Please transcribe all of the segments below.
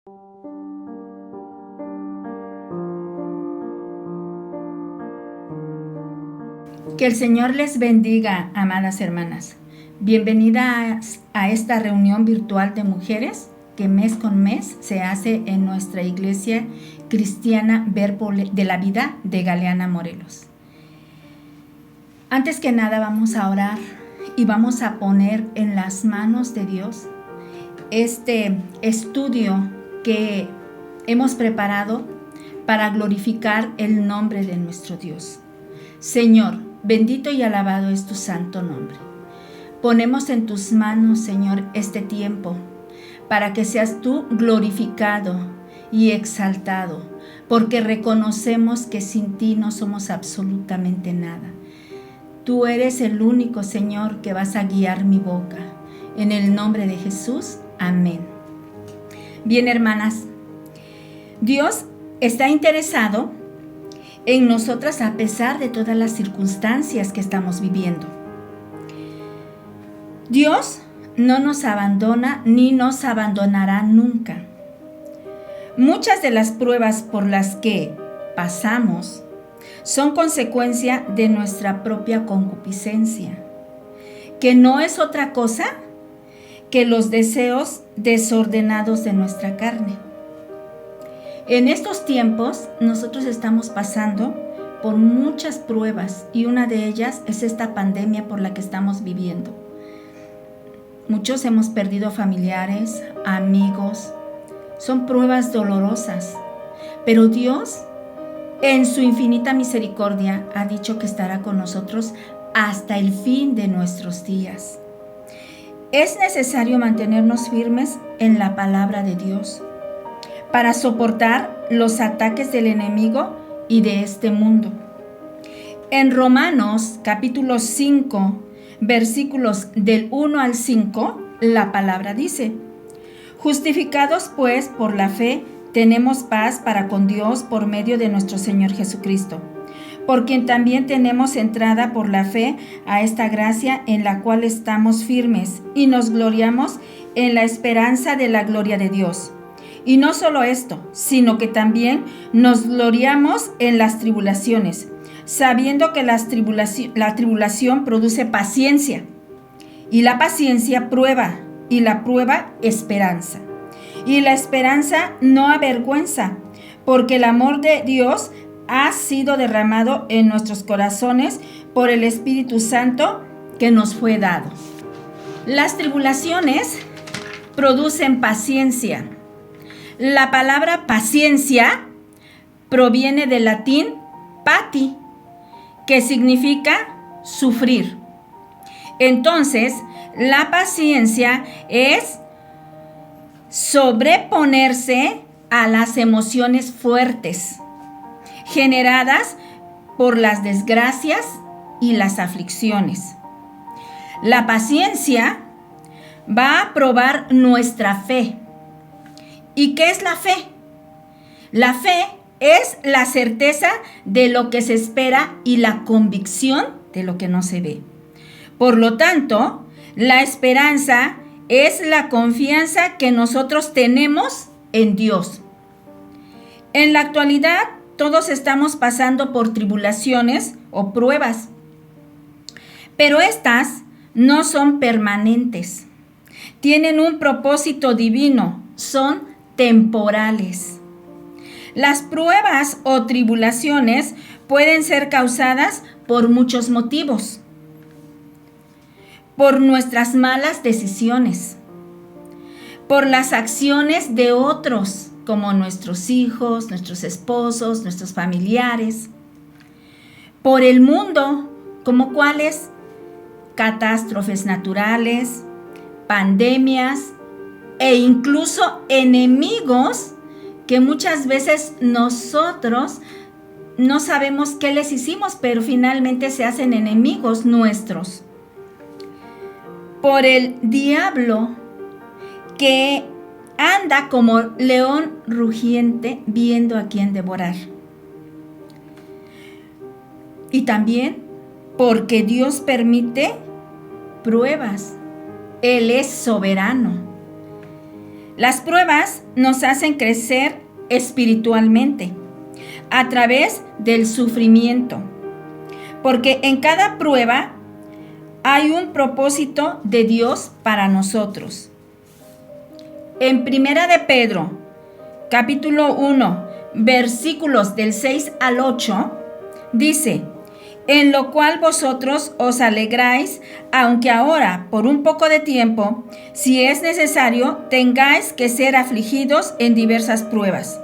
Que el Señor les bendiga, amadas hermanas. Bienvenidas a esta reunión virtual de mujeres que mes con mes se hace en nuestra iglesia cristiana Verbo de la Vida de Galeana, Morelos. Antes que nada vamos a orar y vamos a poner en las manos de Dios este estudio que hemos preparado para glorificar el nombre de nuestro Dios. Señor, bendito y alabado es tu santo nombre. Ponemos en tus manos, Señor, este tiempo para que seas tú glorificado y exaltado, porque reconocemos que sin ti no somos absolutamente nada. Tú eres el único, Señor, que vas a guiar mi boca. En el nombre de Jesús, amén. Bien, hermanas, Dios está interesado en nosotras a pesar de todas las circunstancias que estamos viviendo. Dios no nos abandona ni nos abandonará nunca. Muchas de las pruebas por las que pasamos son consecuencia de nuestra propia concupiscencia, que no es otra cosa que los deseos desordenados de nuestra carne. En estos tiempos nosotros estamos pasando por muchas pruebas y una de ellas es esta pandemia por la que estamos viviendo. Muchos hemos perdido familiares, amigos. Son pruebas dolorosas, pero Dios, en su infinita misericordia, ha dicho que estará con nosotros hasta el fin de nuestros días. Es necesario mantenernos firmes en la palabra de Dios para soportar los ataques del enemigo y de este mundo. En Romanos capítulo 5, versículos del 1 al 5, la palabra dice: justificados pues por la fe, tenemos paz para con Dios por medio de nuestro Señor Jesucristo, por quien también tenemos entrada por la fe a esta gracia en la cual estamos firmes y nos gloriamos en la esperanza de la gloria de Dios. Y no solo esto, sino que también nos gloriamos en las tribulaciones, sabiendo que la tribulación produce paciencia, y la paciencia prueba, y la prueba esperanza. Y la esperanza no avergüenza, porque el amor de Dios ha sido derramado en nuestros corazones por el Espíritu Santo que nos fue dado. Las tribulaciones producen paciencia. La palabra paciencia proviene del latín pati, que significa sufrir. Entonces, la paciencia es sobreponerse a las emociones fuertes generadas por las desgracias y las aflicciones. La paciencia va a probar nuestra fe. ¿Y qué es la fe? La fe es la certeza de lo que se espera y la convicción de lo que no se ve. Por lo tanto, la esperanza es la confianza que nosotros tenemos en Dios. En la actualidad, todos estamos pasando por tribulaciones o pruebas, pero estas no son permanentes. Tienen un propósito divino, son temporales. Las pruebas o tribulaciones pueden ser causadas por muchos motivos. Por nuestras malas decisiones, por las acciones de otros, como nuestros hijos, nuestros esposos, nuestros familiares, por el mundo, como cuáles catástrofes naturales, pandemias e incluso enemigos que muchas veces nosotros no sabemos qué les hicimos, pero finalmente se hacen enemigos nuestros. Por el diablo que anda como león rugiente viendo a quién devorar. Y también porque Dios permite pruebas. Él es soberano. Las pruebas nos hacen crecer espiritualmente a través del sufrimiento, porque en cada prueba hay un propósito de Dios para nosotros. En Primera de Pedro, capítulo 1, versículos del 6 al 8, dice: en lo cual vosotros os alegráis, aunque ahora, por un poco de tiempo, si es necesario, tengáis que ser afligidos en diversas pruebas,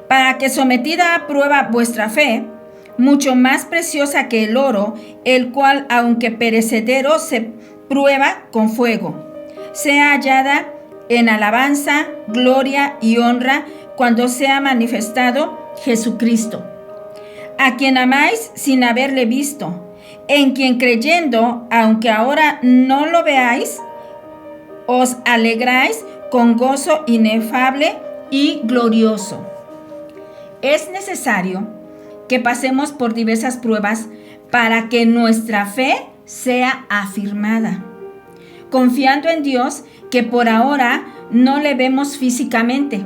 para que sometida a prueba vuestra fe, mucho más preciosa que el oro, el cual, aunque perecedero, se prueba con fuego, sea hallada en alabanza, gloria y honra cuando sea manifestado Jesucristo, a quien amáis sin haberle visto, en quien creyendo, aunque ahora no lo veáis, os alegráis con gozo inefable y glorioso. Es necesario que pasemos por diversas pruebas para que nuestra fe sea afirmada, confiando en Dios que por ahora no le vemos físicamente,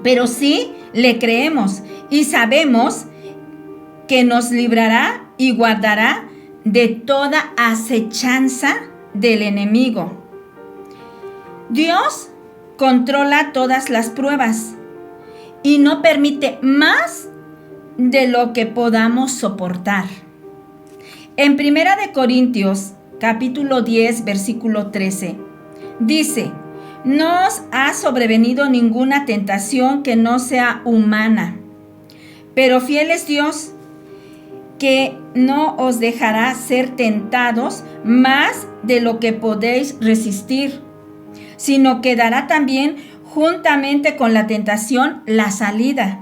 pero sí le creemos y sabemos que nos librará y guardará de toda acechanza del enemigo. Dios controla todas las pruebas y no permite más de lo que podamos soportar. En Primera de Corintios, capítulo 10, versículo 13, dice: no os ha sobrevenido ninguna tentación que no sea humana, pero fiel es Dios, que no os dejará ser tentados más de lo que podéis resistir, sino que dará también juntamente con la tentación la salida,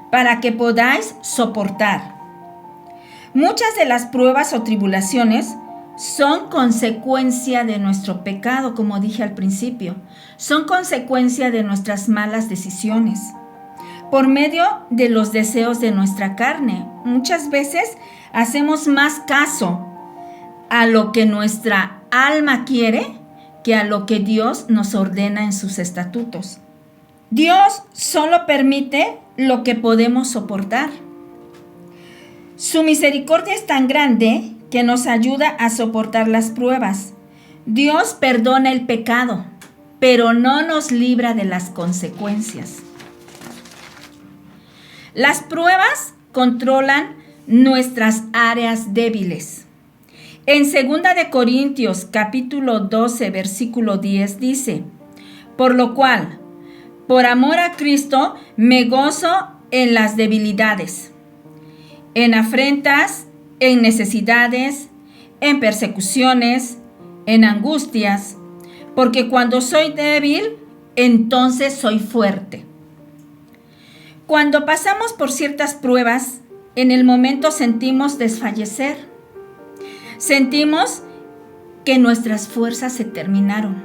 para que podáis soportar. Muchas de las pruebas o tribulaciones son consecuencia de nuestro pecado, como dije al principio, son consecuencia de nuestras malas decisiones, por medio de los deseos de nuestra carne. Muchas veces hacemos más caso a lo que nuestra alma quiere que a lo que Dios nos ordena en sus estatutos. Dios solo permite lo que podemos soportar. Su misericordia es tan grande que nos ayuda a soportar las pruebas. Dios perdona el pecado, pero no nos libra de las consecuencias. Las pruebas controlan nuestras áreas débiles. En 2 de Corintios, capítulo 12, versículo 10, dice: por lo cual, por amor a Cristo, me gozo en las debilidades, en afrentas, en necesidades, en persecuciones, en angustias, porque cuando soy débil, entonces soy fuerte. Cuando pasamos por ciertas pruebas, en el momento sentimos desfallecer. Sentimos que nuestras fuerzas se terminaron.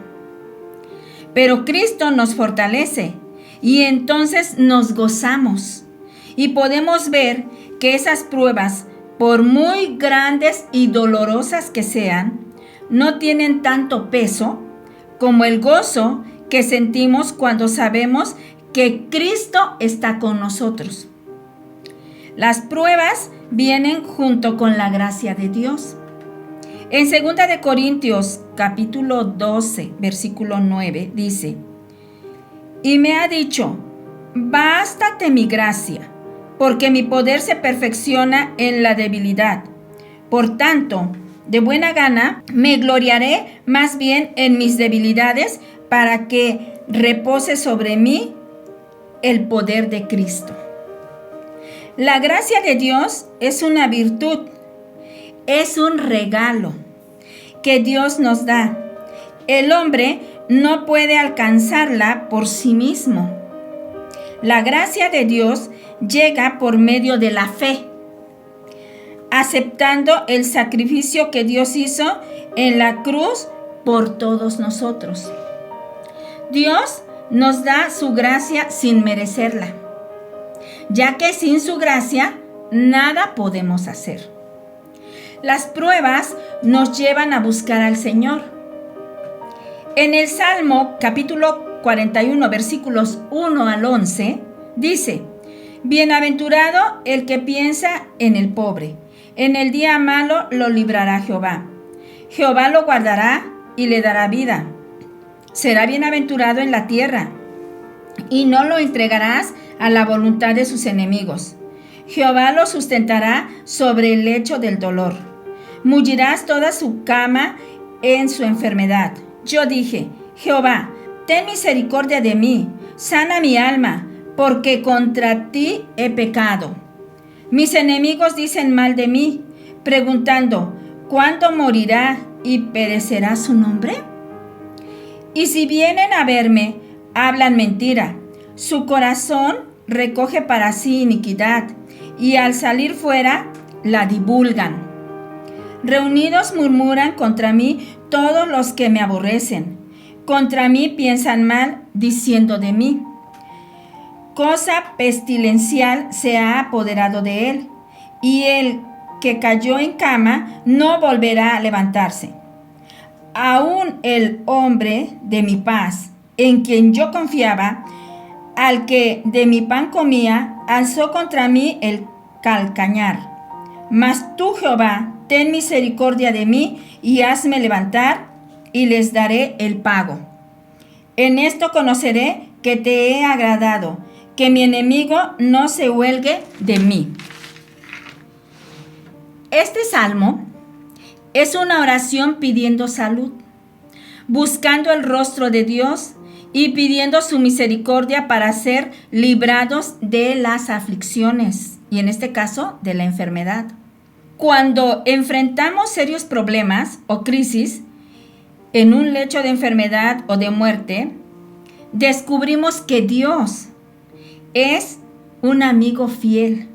Pero Cristo nos fortalece y entonces nos gozamos y podemos ver que esas pruebas, por muy grandes y dolorosas que sean, no tienen tanto peso como el gozo que sentimos cuando sabemos que Cristo está con nosotros. Las pruebas vienen junto con la gracia de Dios. En 2 de Corintios, capítulo 12, versículo 9, dice: y me ha dicho: bástate mi gracia, porque mi poder se perfecciona en la debilidad. Por tanto, de buena gana me gloriaré más bien en mis debilidades, para que repose sobre mí el poder de Cristo. La gracia de Dios es una virtud, es un regalo que Dios nos da. El hombre no puede alcanzarla por sí mismo. La gracia de Dios llega por medio de la fe, aceptando el sacrificio que Dios hizo en la cruz por todos nosotros. Dios nos da su gracia sin merecerla, ya que sin su gracia nada podemos hacer. Las pruebas nos llevan a buscar al Señor. En el Salmo capítulo 141, versículos 1 al 11, dice: Bienaventurado el que piensa en el pobre. En el día malo lo librará Jehová. Jehová lo guardará y le dará vida. Será bienaventurado en la tierra, y no lo entregarás a la voluntad de sus enemigos. Jehová lo sustentará sobre el lecho del dolor. Mullirás toda su cama en su enfermedad. Yo dije: Jehová, ten misericordia de mí, sana mi alma, porque contra ti he pecado. Mis enemigos dicen mal de mí, preguntando: ¿cuándo morirá y perecerá su nombre? Y si vienen a verme, hablan mentira. Su corazón recoge para sí iniquidad, y al salir fuera la divulgan. Reunidos murmuran contra mí todos los que me aborrecen. Contra mí piensan mal, diciendo de mí: cosa pestilencial se ha apoderado de él, y el que cayó en cama no volverá a levantarse. Aún el hombre de mi paz, en quien yo confiaba, al que de mi pan comía, alzó contra mí el calcañar. Mas tú, Jehová, ten misericordia de mí y hazme levantar, y les daré el pago. En esto conoceré que te he agradado, que mi enemigo no se huelgue de mí. Este salmo es una oración pidiendo salud, buscando el rostro de Dios y pidiendo su misericordia para ser librados de las aflicciones, y en este caso de la enfermedad. Cuando enfrentamos serios problemas o crisis en un lecho de enfermedad o de muerte, descubrimos que Dios es un amigo fiel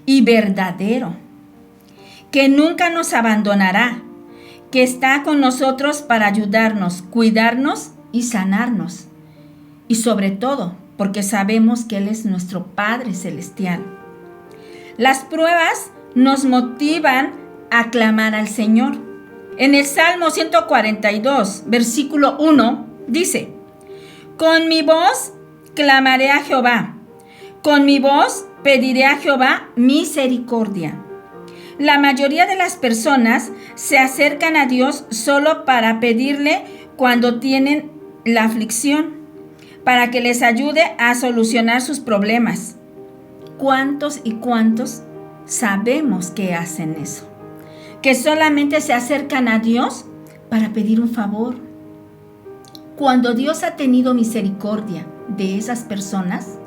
y verdadero, que nunca nos abandonará, que está con nosotros para ayudarnos, cuidarnos y sanarnos. Y sobre todo, porque sabemos que Él es nuestro Padre Celestial. Las pruebas nos motivan a clamar al Señor. En el Salmo 142, versículo 1, dice: con mi voz clamaré a Jehová, con mi voz pediré a Jehová misericordia. La mayoría de las personas se acercan a Dios solo para pedirle cuando tienen la aflicción, para que les ayude a solucionar sus problemas. ¿Cuántos y cuántos sabemos que hacen eso? Que solamente se acercan a Dios para pedir un favor. Cuando Dios ha tenido misericordia de esas personas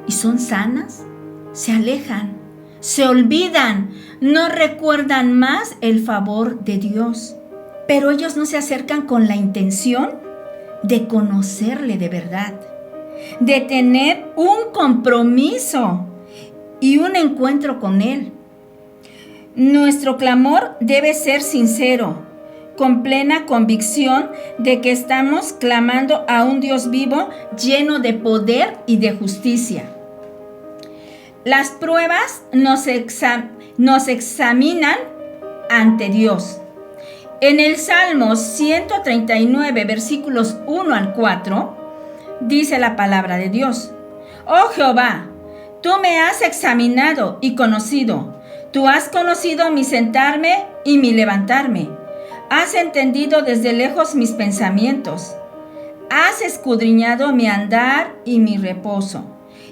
y son sanas, se alejan, se olvidan, no recuerdan más el favor de Dios. Pero ellos no se acercan con la intención de conocerle de verdad, de tener un compromiso y un encuentro con Él. Nuestro clamor debe ser sincero, con plena convicción de que estamos clamando a un Dios vivo, lleno de poder y de justicia. Las pruebas nos examinan ante Dios. En el Salmo 139, versículos 1 al 4, dice la palabra de Dios: Oh Jehová, tú me has examinado y conocido. Tú has conocido mi sentarme y mi levantarme. Has entendido desde lejos mis pensamientos. Has escudriñado mi andar y mi reposo,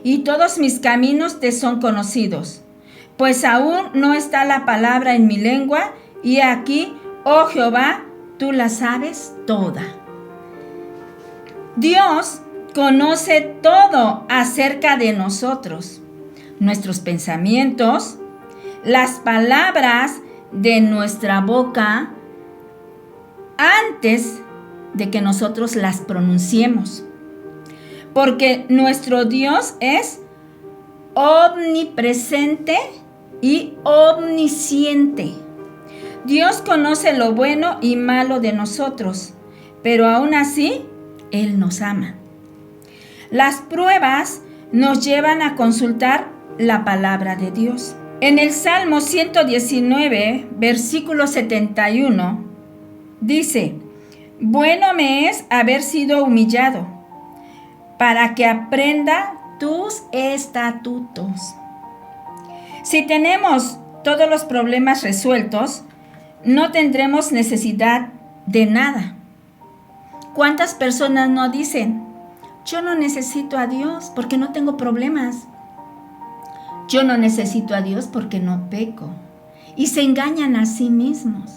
y todos mis caminos te son conocidos. Pues aún no está la palabra en mi lengua, y aquí, oh Jehová, tú la sabes toda. Dios conoce todo acerca de nosotros, nuestros pensamientos, las palabras de nuestra boca, antes de que nosotros las pronunciemos. Porque nuestro Dios es omnipresente y omnisciente. Dios conoce lo bueno y malo de nosotros, pero aún así, Él nos ama. Las pruebas nos llevan a consultar la palabra de Dios. En el Salmo 119, versículo 71, dice: bueno me es haber sido humillado para que aprenda tus estatutos. Si tenemos todos los problemas resueltos, no tendremos necesidad de nada. ¿Cuántas personas no dicen: yo no necesito a Dios porque no tengo problemas? Yo no necesito a Dios porque no peco. Y se engañan a sí mismos.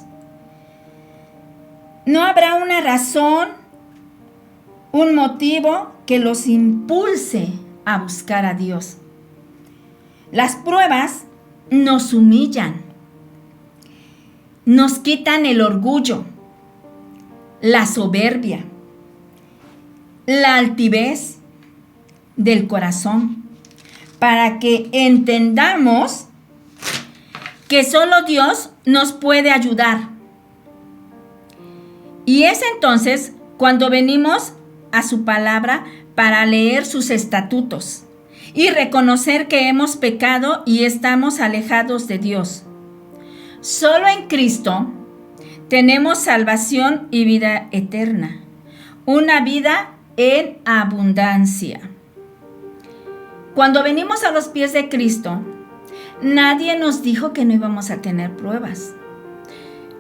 No habrá una razón, un motivo que los impulse a buscar a Dios. Las pruebas nos humillan, nos quitan el orgullo, la soberbia, la altivez del corazón, para que entendamos que solo Dios nos puede ayudar. Y es entonces cuando venimos a su palabra para leer sus estatutos y reconocer que hemos pecado y estamos alejados de Dios. Solo en Cristo tenemos salvación y vida eterna, una vida en abundancia. Cuando venimos a los pies de Cristo, nadie nos dijo que no íbamos a tener pruebas.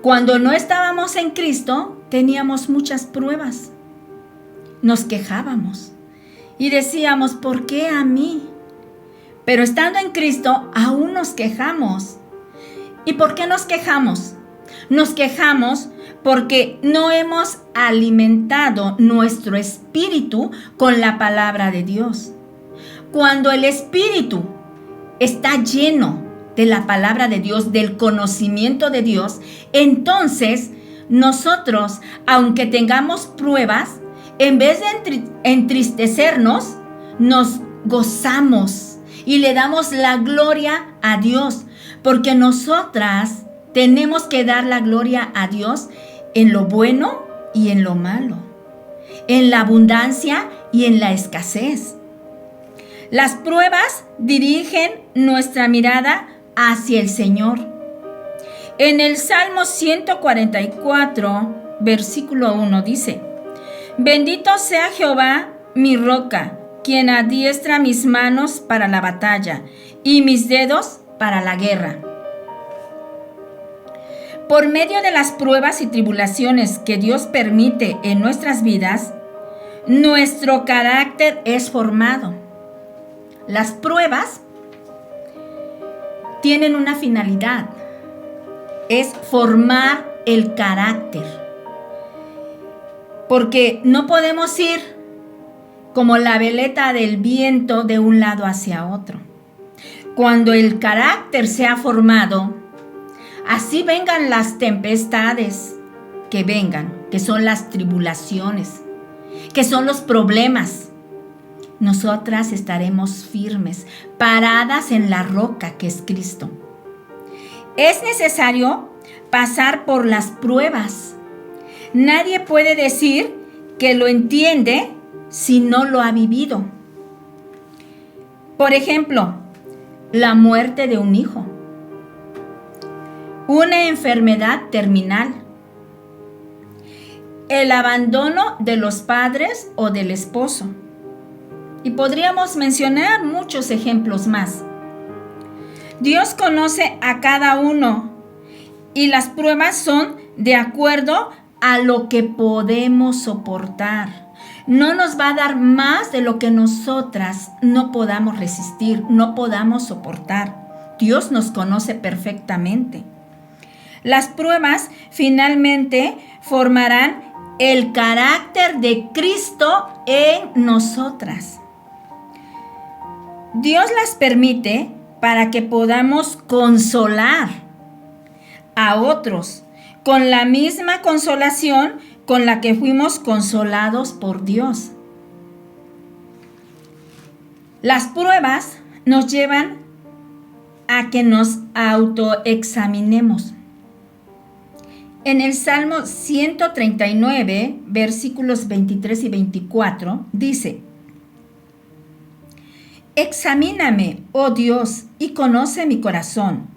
Cuando no estábamos en Cristo, teníamos muchas pruebas. Nos quejábamos y decíamos: ¿por qué a mí? Pero estando en Cristo, aún nos quejamos. ¿Y por qué nos quejamos? Nos quejamos porque no hemos alimentado nuestro espíritu con la palabra de Dios. Cuando el espíritu está lleno de la palabra de Dios, del conocimiento de Dios, entonces nosotros, aunque tengamos pruebas, en vez de entristecernos, nos gozamos y le damos la gloria a Dios, porque nosotras tenemos que dar la gloria a Dios en lo bueno y en lo malo, en la abundancia y en la escasez. Las pruebas dirigen nuestra mirada hacia el Señor. En el Salmo 144, versículo 1 dice: Bendito sea Jehová, mi roca, quien adiestra mis manos para la batalla y mis dedos para la guerra. Por medio de las pruebas y tribulaciones que Dios permite en nuestras vidas, nuestro carácter es formado. Las pruebas tienen una finalidad, es formar el carácter. Porque no podemos ir como la veleta del viento de un lado hacia otro. Cuando el carácter se ha formado, así vengan las tempestades que vengan, que son las tribulaciones, que son los problemas, nosotras estaremos firmes, paradas en la roca que es Cristo. Es necesario pasar por las pruebas. Nadie puede decir que lo entiende si no lo ha vivido. Por ejemplo, la muerte de un hijo, una enfermedad terminal, el abandono de los padres o del esposo. Y podríamos mencionar muchos ejemplos más. Dios conoce a cada uno y las pruebas son de acuerdo a lo que podemos soportar. No nos va a dar más de lo que nosotras no podamos resistir, no podamos soportar. Dios nos conoce perfectamente. Las pruebas finalmente formarán el carácter de Cristo en nosotras. Dios las permite para que podamos consolar a otros con la misma consolación con la que fuimos consolados por Dios. Las pruebas nos llevan a que nos autoexaminemos. En el Salmo 139, versículos 23 y 24, dice: Examíname, oh Dios, y conoce mi corazón.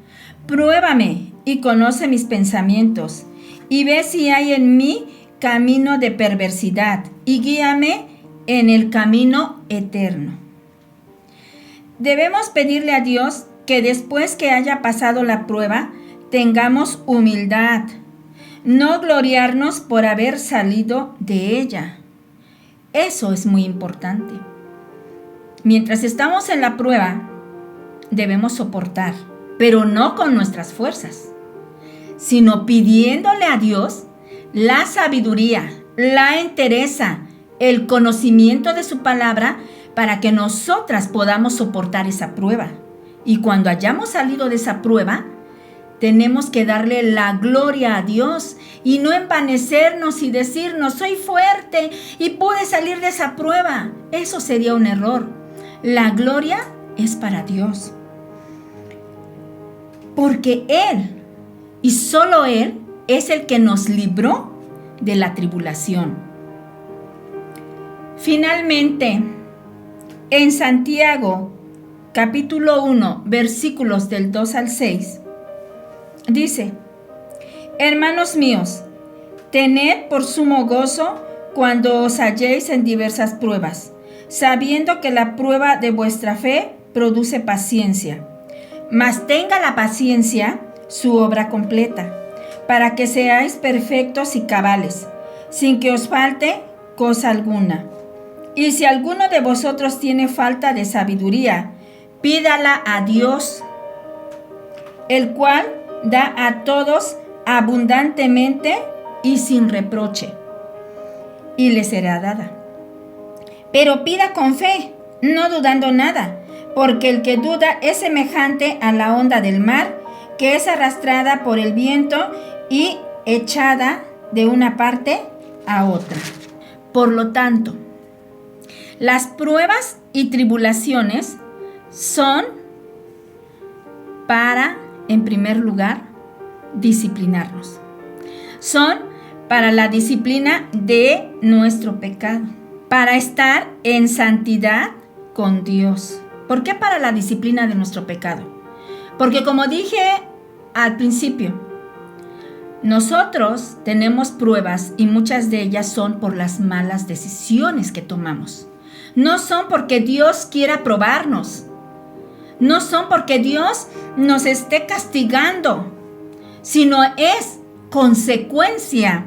Pruébame y conoce mis pensamientos, y ve si hay en mí camino de perversidad, y guíame en el camino eterno. Debemos pedirle a Dios que después que haya pasado la prueba, tengamos humildad, no gloriarnos por haber salido de ella. Eso es muy importante. Mientras estamos en la prueba, debemos soportar, pero no con nuestras fuerzas, sino pidiéndole a Dios la sabiduría, la entereza, el conocimiento de su palabra para que nosotras podamos soportar esa prueba. Y cuando hayamos salido de esa prueba, tenemos que darle la gloria a Dios y no envanecernos y decirnos, soy fuerte y pude salir de esa prueba. Eso sería un error. La gloria es para Dios. Porque Él, y solo Él, es el que nos libró de la tribulación. Finalmente, en Santiago, capítulo 1, versículos del 2 al 6, dice: Hermanos míos, tened por sumo gozo cuando os halléis en diversas pruebas, sabiendo que la prueba de vuestra fe produce paciencia. Mas tenga la paciencia su obra completa, para que seáis perfectos y cabales, sin que os falte cosa alguna. Y si alguno de vosotros tiene falta de sabiduría, pídala a Dios, el cual da a todos abundantemente y sin reproche, y le será dada. Pero pida con fe, no dudando nada, porque el que duda es semejante a la onda del mar, que es arrastrada por el viento y echada de una parte a otra. Por lo tanto, las pruebas y tribulaciones son para, en primer lugar, disciplinarnos. Son para la disciplina de nuestro pecado, para estar en santidad con Dios. ¿Por qué para la disciplina de nuestro pecado? Porque como dije al principio, nosotros tenemos pruebas y muchas de ellas son por las malas decisiones que tomamos. No son porque Dios quiera probarnos. No son porque Dios nos esté castigando, sino es consecuencia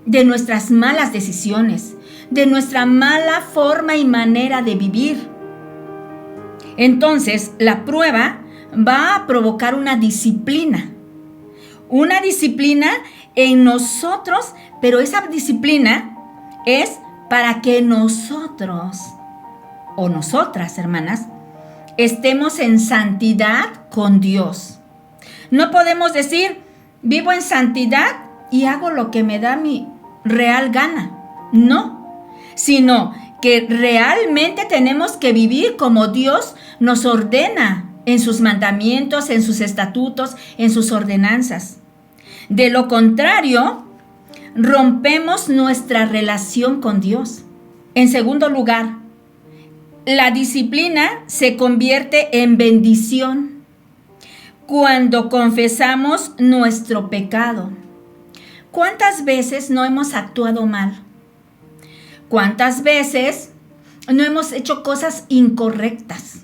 de nuestras malas decisiones, de nuestra mala forma y manera de vivir. Entonces, la prueba va a provocar una disciplina en nosotros, pero esa disciplina es para que nosotros o nosotras, hermanas, estemos en santidad con Dios. No podemos decir, vivo en santidad y hago lo que me da mi real gana. No, sino que realmente tenemos que vivir como Dios nos ordena en sus mandamientos, en sus estatutos, en sus ordenanzas. De lo contrario, rompemos nuestra relación con Dios. En segundo lugar, la disciplina se convierte en bendición cuando confesamos nuestro pecado. ¿Cuántas veces no hemos actuado mal? ¿Cuántas veces no hemos hecho cosas incorrectas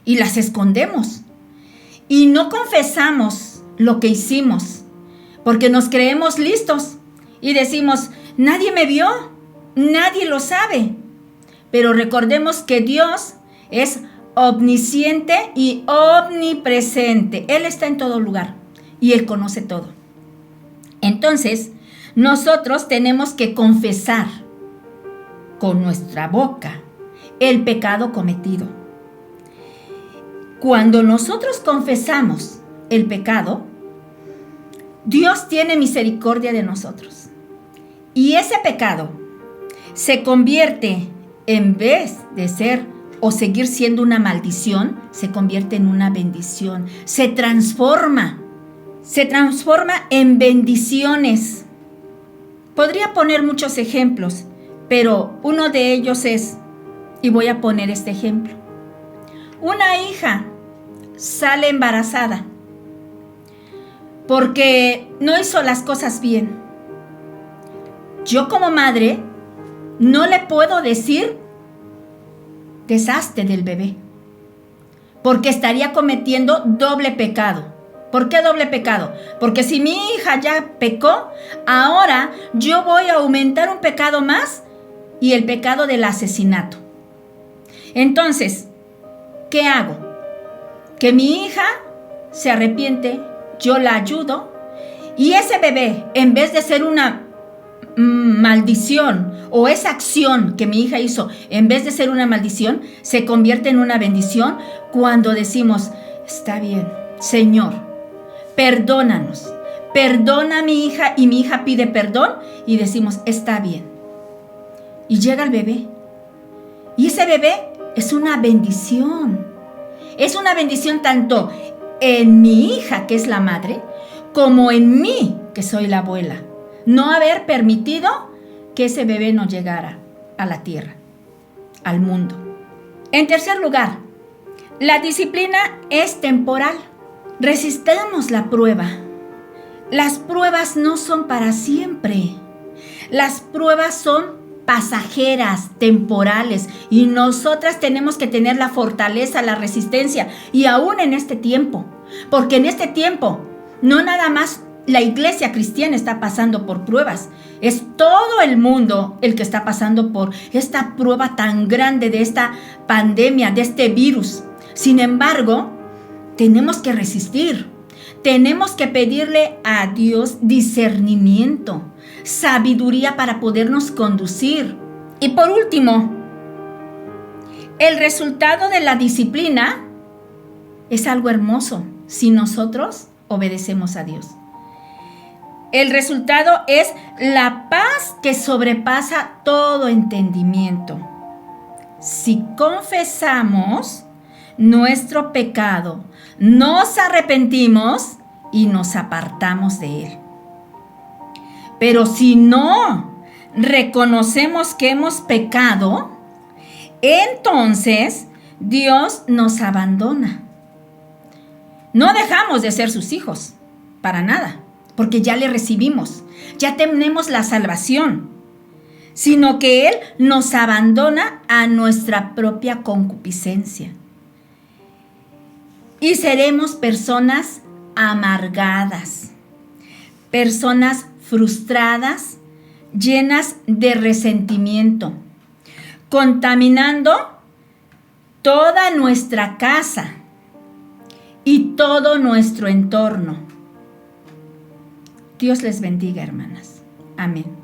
y las escondemos? Y no confesamos lo que hicimos porque nos creemos listos y decimos, nadie me vio, nadie lo sabe. Pero recordemos que Dios es omnisciente y omnipresente. Él está en todo lugar y Él conoce todo. Entonces, nosotros tenemos que confesar con nuestra boca el pecado cometido. Cuando nosotros confesamos el pecado, Dios tiene misericordia de nosotros. Y ese pecado se convierte, en vez de ser o seguir siendo una maldición, se convierte en una bendición. Se transforma en bendiciones. Podría poner muchos ejemplos, pero uno de ellos es, y voy a poner este ejemplo. Una hija sale embarazada porque no hizo las cosas bien. Yo como madre no le puedo decir deshazte del bebé, porque estaría cometiendo doble pecado. ¿Por qué doble pecado? Porque si mi hija ya pecó, ahora yo voy a aumentar un pecado más, y el pecado del asesinato. Entonces, ¿qué hago? Que mi hija se arrepiente, yo la ayudo, y ese bebé, en vez de ser una maldición, o esa acción que mi hija hizo, en vez de ser una maldición, se convierte en una bendición cuando decimos, está bien, Señor, perdónanos, perdona a mi hija, y mi hija pide perdón, y decimos, está bien. Y llega el bebé. Y ese bebé es una bendición. Es una bendición tanto en mi hija, que es la madre, como en mí, que soy la abuela. No haber permitido que ese bebé no llegara a la tierra, al mundo. En tercer lugar, la disciplina es temporal. Resistamos la prueba. Las pruebas no son para siempre. Las pruebas son pasajeras, temporales, y nosotras tenemos que tener la fortaleza, la resistencia, y aún en este tiempo, porque en este tiempo no nada más la iglesia cristiana está pasando por pruebas, es todo el mundo el que está pasando por esta prueba tan grande de esta pandemia, de este virus. Sin embargo, tenemos que resistir, tenemos que pedirle a Dios discernimiento, sabiduría para podernos conducir. Y por último, el resultado de la disciplina es algo hermoso si nosotros obedecemos a Dios. El resultado es la paz que sobrepasa todo entendimiento. Si confesamos nuestro pecado, nos arrepentimos y nos apartamos de él. Pero si no reconocemos que hemos pecado, entonces Dios nos abandona. No dejamos de ser sus hijos, para nada, porque ya le recibimos, ya tenemos la salvación, sino que Él nos abandona a nuestra propia concupiscencia. Y seremos personas amargadas, personas frustradas, llenas de resentimiento, contaminando toda nuestra casa y todo nuestro entorno. Dios les bendiga, hermanas. Amén.